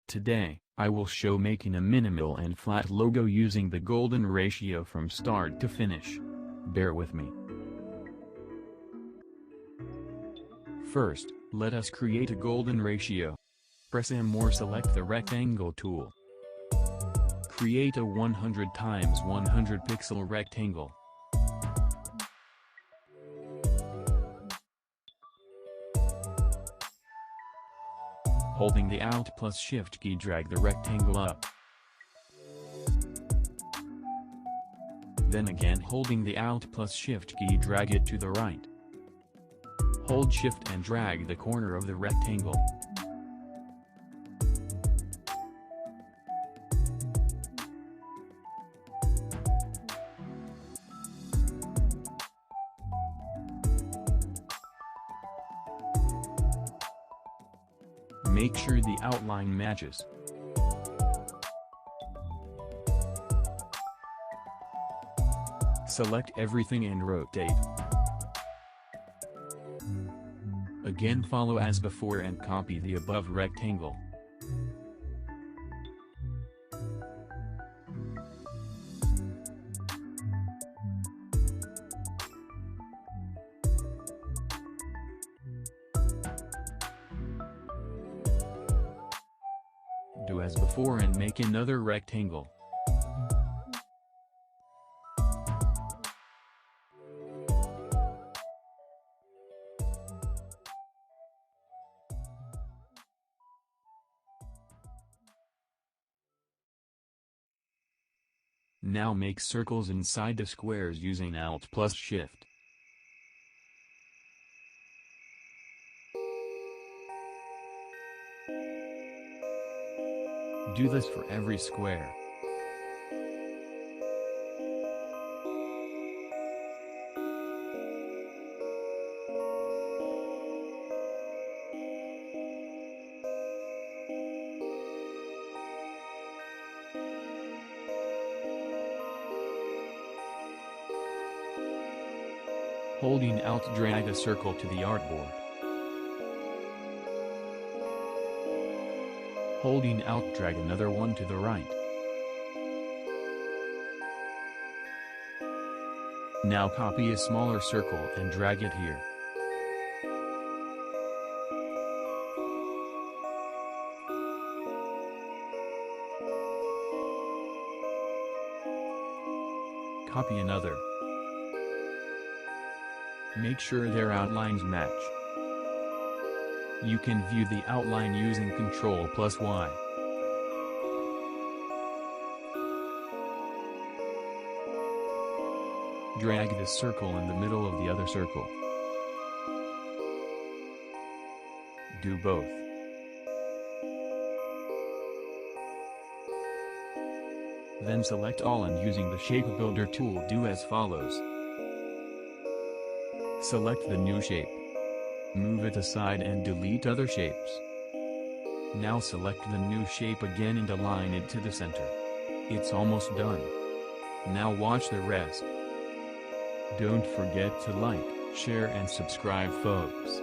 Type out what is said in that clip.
Today, I will show making a minimal and flat logo using the golden ratio from start to finish. Bear with me. First, let us create a golden ratio. Press M or select the rectangle tool. Create a 100 times 100 pixel rectangle. Holding the Alt plus Shift key, drag the rectangle up. Then again holding the Alt plus Shift key, drag it to the right. Hold Shift and drag the corner of the rectangle. Make sure the outline matches. Select everything and rotate. Again follow as before and copy the above rectangle. Do as before and make another rectangle. Now make circles inside the squares using Alt plus Shift. Do this for every square. Holding Alt, drag a circle to the artboard. Holding Alt, drag another one to the right. Now copy a smaller circle and drag it here. Copy another. Make sure their outlines match. You can view the outline using Ctrl plus Y. Drag the circle in the middle of the other circle. Do both. Then select all and using the Shape Builder tool do as follows. Select the new shape. Move it aside and delete other shapes. Now select the new shape again and align it to the center. It's almost done. Now watch the rest. Don't forget to like, share and subscribe, folks.